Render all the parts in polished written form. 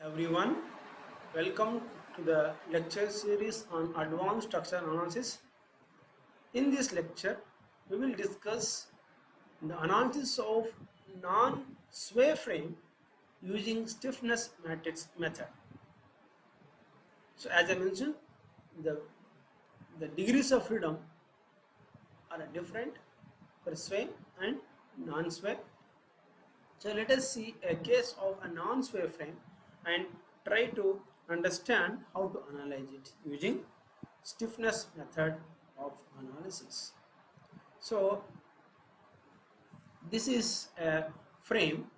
Everyone, welcome to the lecture series on advanced structural analysis. In this lecture, we will discuss the analysis of non-sway frame using stiffness matrix method. So as I mentioned, the, the degrees of freedom are different for sway and non-sway. So let us see a case of a non-sway frame and try to understand how to analyze it using stiffness method of analysis. So this is a frame.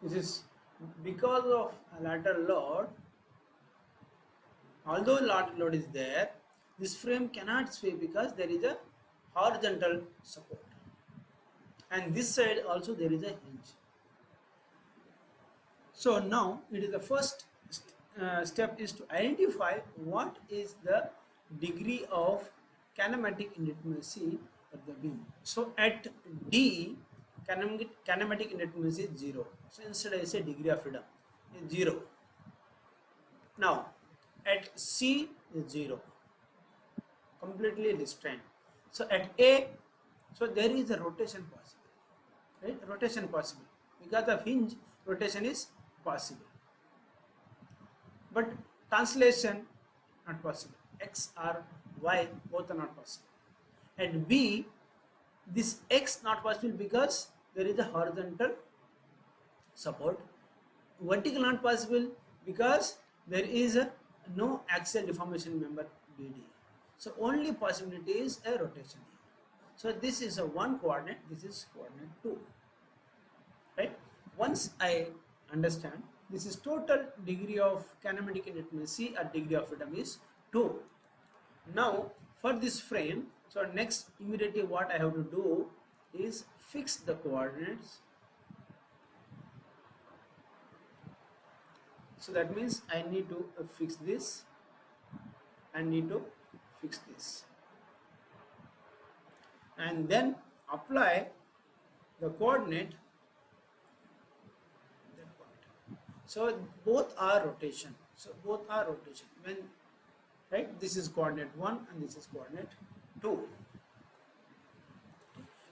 This is because of a lateral load. Although lateral load is there, this frame cannot sway because there is a horizontal support, and this side also there is a hinge. So now it is the first step is to identify what is the degree of kinematic indeterminacy of the beam. So at D, kinematic indeterminacy is 0. So instead I say degree of freedom is 0. Now at C is 0, completely restrained. So at A, so there is a rotation possible, right? Rotation possible because of hinge, rotation is possible, but translation not possible. X or Y both are not possible. At B, this X not possible because there is a horizontal support. Vertical not possible because there is no axial deformation member BD. So only possibility is a rotation here. So this is a one coordinate, this is coordinate 2. Right? Once I understand, this is total degree of kinematic indeterminacy or degree of freedom is 2. Now for this frame, so next immediately what I have to do is fix the coordinates. So that means I need to fix this and need to fix this, and then apply the coordinate. So both are rotation. So both are rotation. When right, this is coordinate 1 and this is coordinate 2.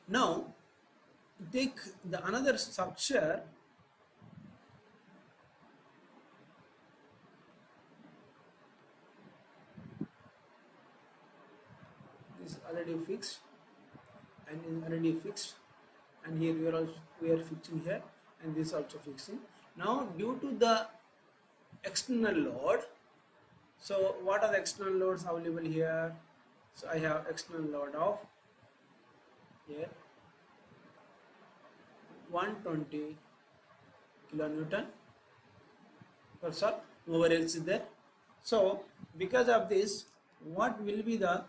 Now take the another structure. This is already fixed and is already fixed, and here we are fixing here, and this also fixing. Now due to the external load, so what are the external loads available here? So I have external load of here 120 kilonewton. That's all, nowhere else is there. So because of this, what will be the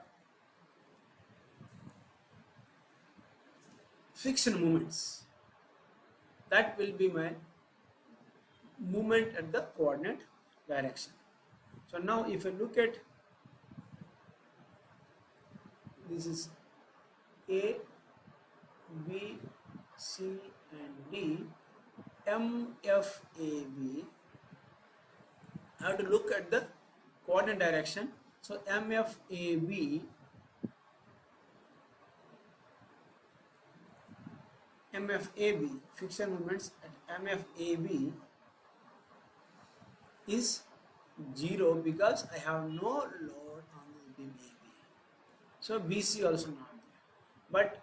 friction moments? That will be my movement at the coordinate direction. So now if I look at this is A, B, C and D, M, F, A, B, I have to look at the coordinate direction. So M, F, A, B, MFAB, friction moments at MFAB is 0 because I have no load on the beam AB. So BC also not there. But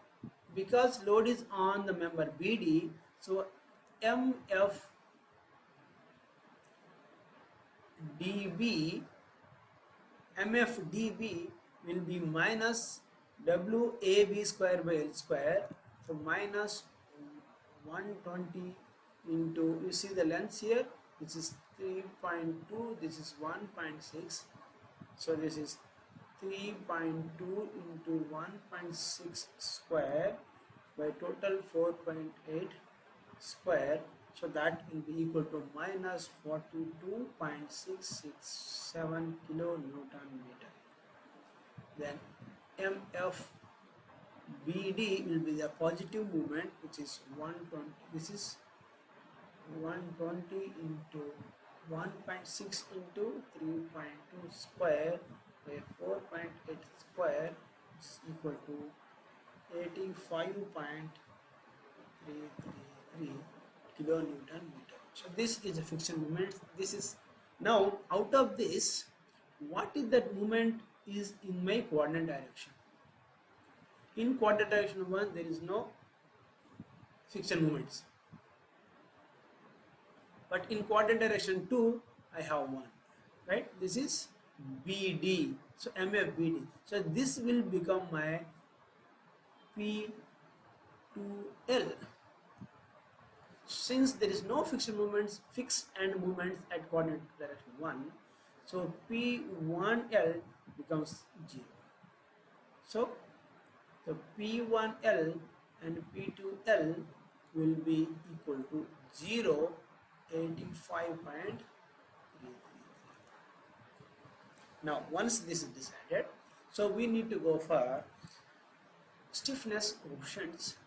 because load is on the member BD, so MFDB will be minus WAB square by L square. So minus 120 into, you see the length here, which is 3.2, this is 1.6. So this is 3.2 into 1.6 square by total 4.8 square. So that will be equal to minus 42.667 kilonewton meter. Then MFBD will be the positive movement, which is 120. This is 120 into 1.6 into 3.2 square by 4.8 square is equal to 85.333 kilonewton meter. So this is a friction moment. This is now out of this, what is that moment is in my coordinate direction? In coordinate direction 1 there is no friction moments, but in coordinate direction 2 I have one, right? This is BD, so MFBD. So this will become my P2L. Since there is no friction moments, fixed end moments at coordinate direction 1, so P1L becomes 0. So the P1L and P2L will be equal to 0, 85.333. Now once this is decided, so we need to go for stiffness coefficients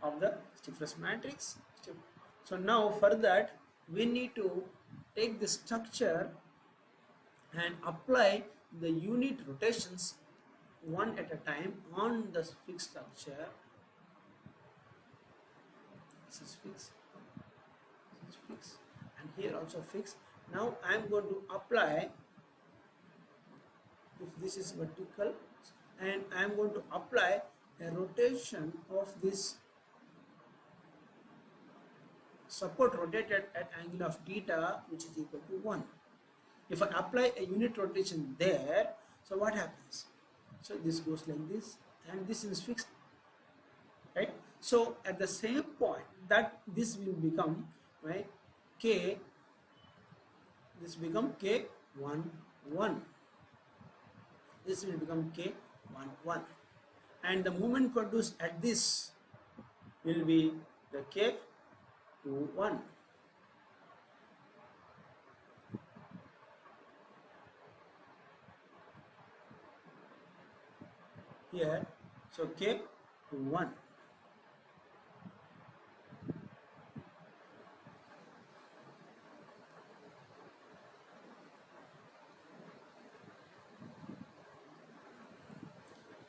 of the stiffness matrix. So now for that we need to take the structure and apply the unit rotations one at a time on the fixed structure. This is fixed, this is fixed, and here also fixed. Now I am going to apply, if this is vertical, and I am going to apply a rotation of this support rotated at angle of theta, which is equal to 1. If I apply a unit rotation there, so what happens? So this goes like this, and this is fixed, right? So at the same point that this will become my K, this become K11, this will become K11, and the moment produced at this will be the K21. Here, so K21.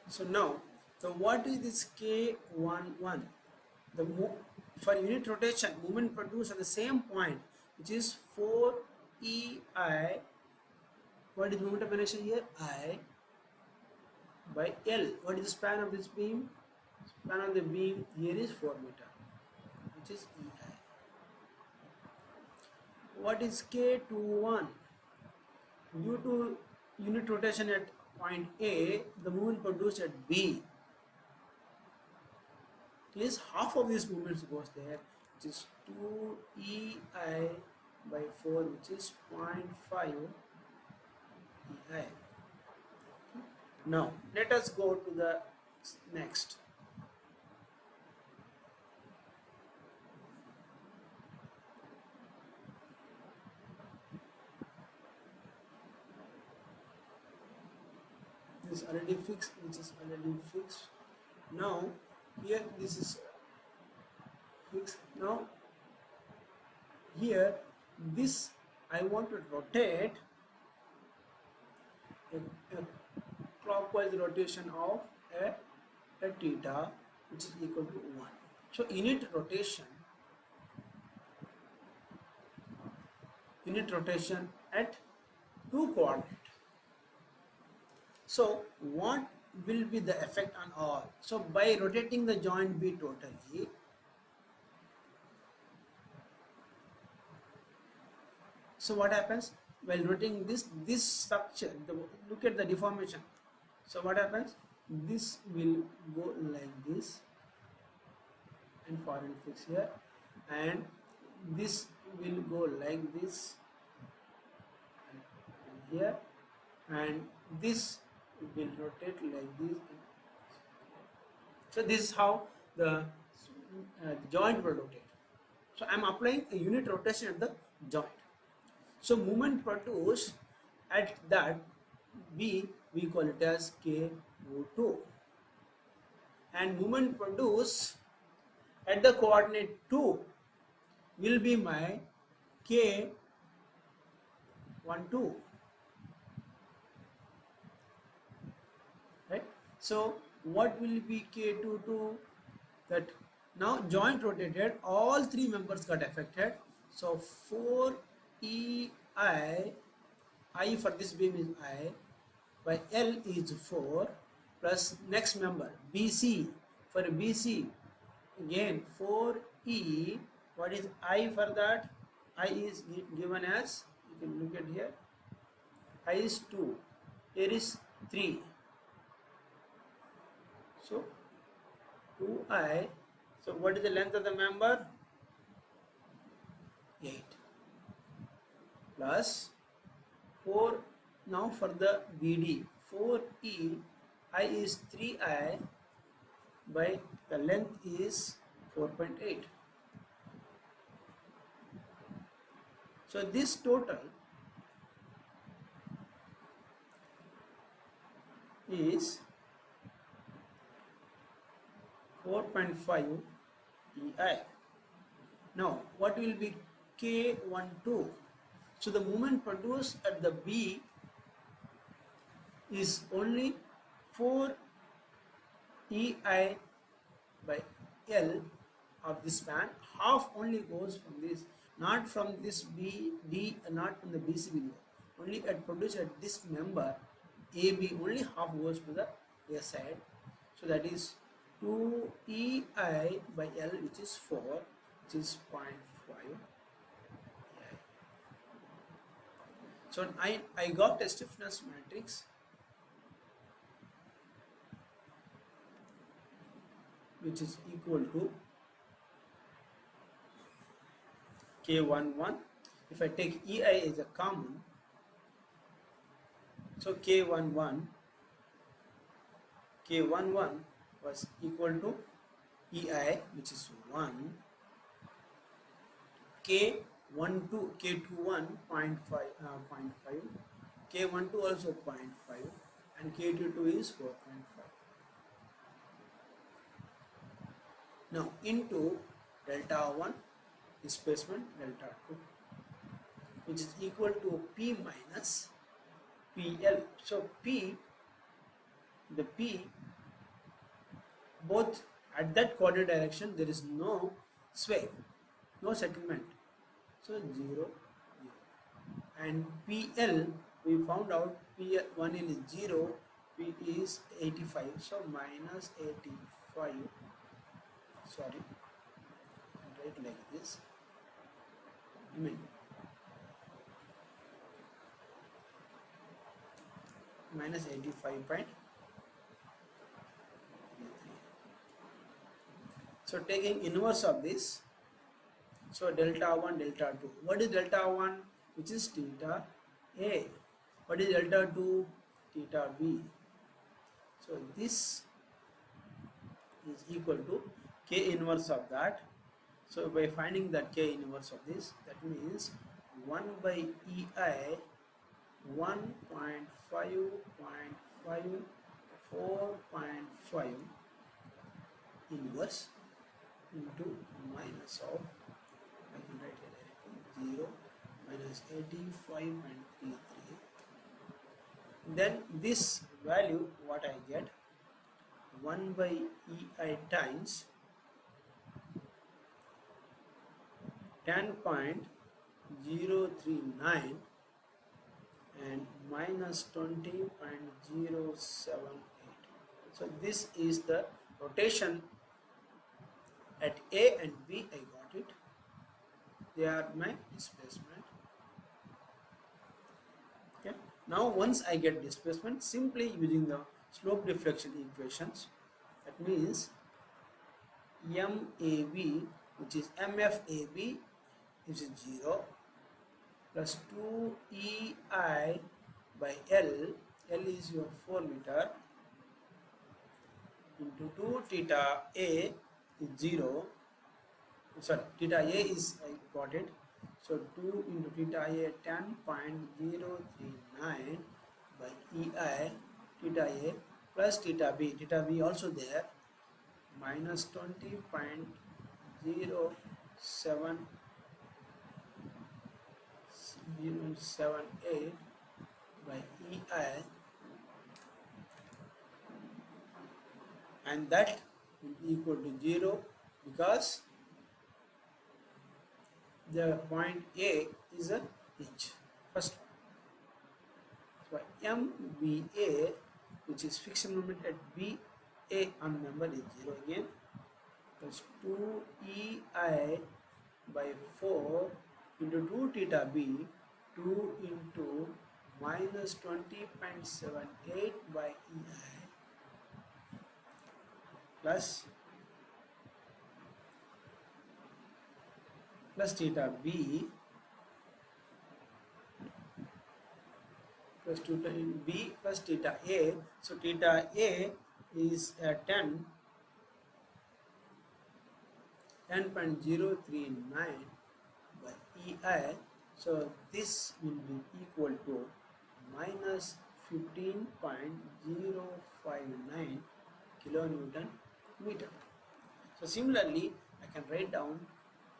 So now, so what is this K11? The for unit rotation, movement produced at the same point, which is 4EI. What is moment of inertia here? I by L. What is the span of this beam? Span of the beam here is 4 meter, which is EI. What is K21? Due to unit rotation at point A, the movement produced at B is half of this movement goes there, which is 2EI by 4, which is 0.5 EI. Now let us go to the next. This is already fixed, which is already fixed. Now here this is fixed. Now here this I want to rotate a clockwise rotation of a theta, which is equal to 1. So unit rotation at 2 coordinate. So what will be the effect on all? So by rotating the joint B totally, so what happens? While rotating this structure, look at the deformation. So what happens? This will go like this and foreign fix here, and this will go like this and here, and this will rotate like this. So this is how the joint will rotate. So I am applying a unit rotation at the joint. So movement produced at that B, we call it as K02, and movement produced at the coordinate 2 will be my K 1 2, right? So what will be K22? That now joint rotated, all three members got affected. So 4 I for this beam is I by L is 4 plus next member BC. For BC again 4E, what is I for that? I is given as, you can look at here, I is 2, here is 3. So 2I, so what is the length of the member? 8 plus 4. Now for the BD 4E, I is 3I by the length is 4.8. So this total is 4.5 EI. Now what will be K12? So the moment produced at the B is only 4 EI by L of this span. Half only goes from this, not from this BD, not from the BC below. Only at produced at this member AB, only half goes to the A side. So that is 2 EI by L, which is 4, which is 0.5. So I got a stiffness matrix which is equal to K11. If I take EI as a common, so K11 was equal to EI, which is 1, K12, K21 0.5, K12 also 0.5, and K22 is 4.5. Now into delta 1 displacement delta 2, which is equal to P minus PL. So P, the P, both at that coordinate direction there is no sway, no settlement. So 0, 0. And PL, we found out P1L is 0, P is 85. So minus 85. Sorry, I'll write like this. I mean minus 85.3. So taking inverse of this, so delta 1, delta 2. What is delta 1? Which is theta A. What is delta 2? Theta B. So this is equal to K inverse of that. So by finding that K inverse of this, that means 1 by EI 1.5.5 4.5 inverse into minus of, I can write it directly, 0 minus 85.33. Then this value, what I get, 1 by EI times 10.039 and minus 20.078. So this is the rotation at A and B. I got it. They are my displacement. Okay. Now once I get displacement, simply using the slope deflection equations, that means MAB, which is MFAB, which is 0, plus 2EI by L, L is your 4 meter, into 2 theta A is 0, sorry, theta A is, I got it, so 2 into theta A 10.039 by EI theta A plus theta B also there, minus 20.07 0.78 by EI, and that will be equal to 0 because the point A is a inch. First one. So MBA, which is friction moment at BA on member, is 0 again, plus 2EI by 4 into 2 theta B, 2 into minus 20.78 by EI, plus theta B plus theta B plus theta A. So theta A is 10.039 by EI. So this will be equal to minus 15.059 kilonewton meter. So similarly, I can write down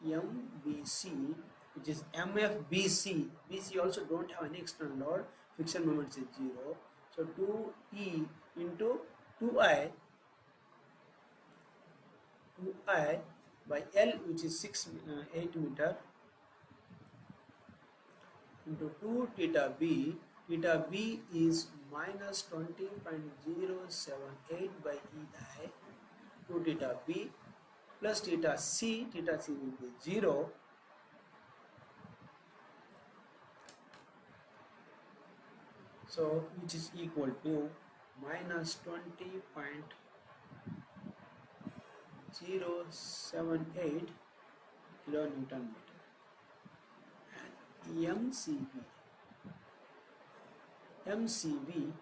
MBC, which is MFBC. BC also don't have any external load. Friction moment is 0. So 2E into 2I by L, which is 8 meter, into 2 theta B. Theta B is minus 20.078 by EI, 2 theta B, plus theta C will be 0, so which is equal to minus 20.078 kilonewton meter. And MCB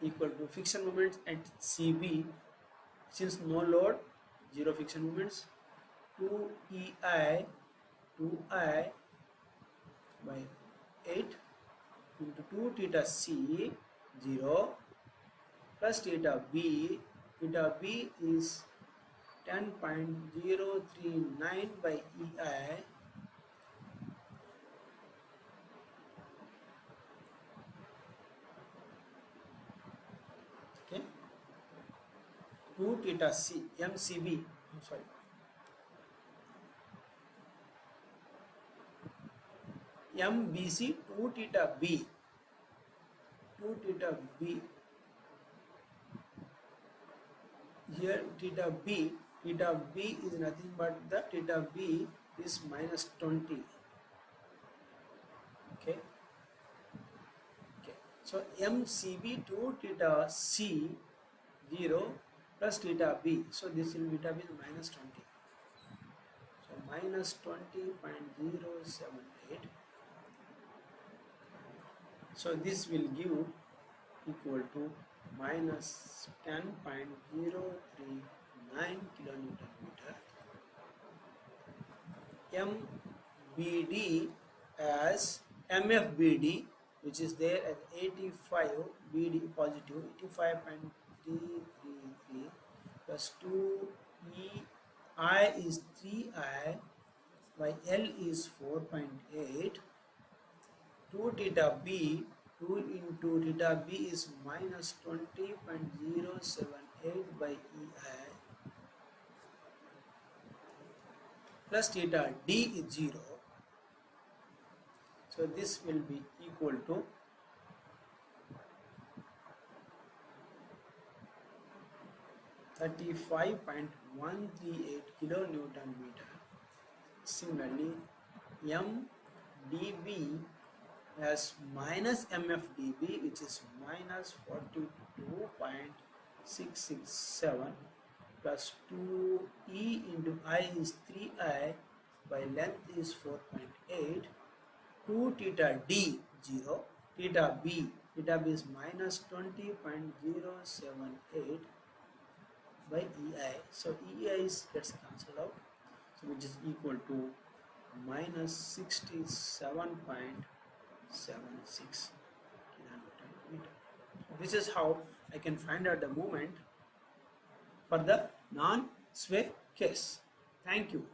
equal to friction moments at CB, since no load, 0 friction moments, 2EI by 8 into 2 theta C, 0, plus theta B is 10.039 by EI, okay, 2 theta C, MCB, MBC 2 theta B, here theta B is nothing but the theta B is minus 20, okay, so MCB 2 theta C, 0, plus theta B, so this will be theta B is minus 20, so minus 20.078, so this will give equal to minus 10.039 kilonewton meter. MBD as MFBD, which is there at 85, BD positive 85.333 plus 2EI is 3I by L is 4.8, 2 theta B, 2 into theta B is minus 20.078 by EI, plus theta D is 0. So this will be equal to 35.138 kilonewton meter. Similarly, MDB as minus MFDB, which is minus 42.667 plus 2E into I is 3I by length is 4.8, 2 theta D 0, theta B is minus 20.078 by EI, so EI gets cancelled out, so which is equal to minus 67.76 kilonewton meter. This is how I can find out the moment for the non-sway case. Thank you.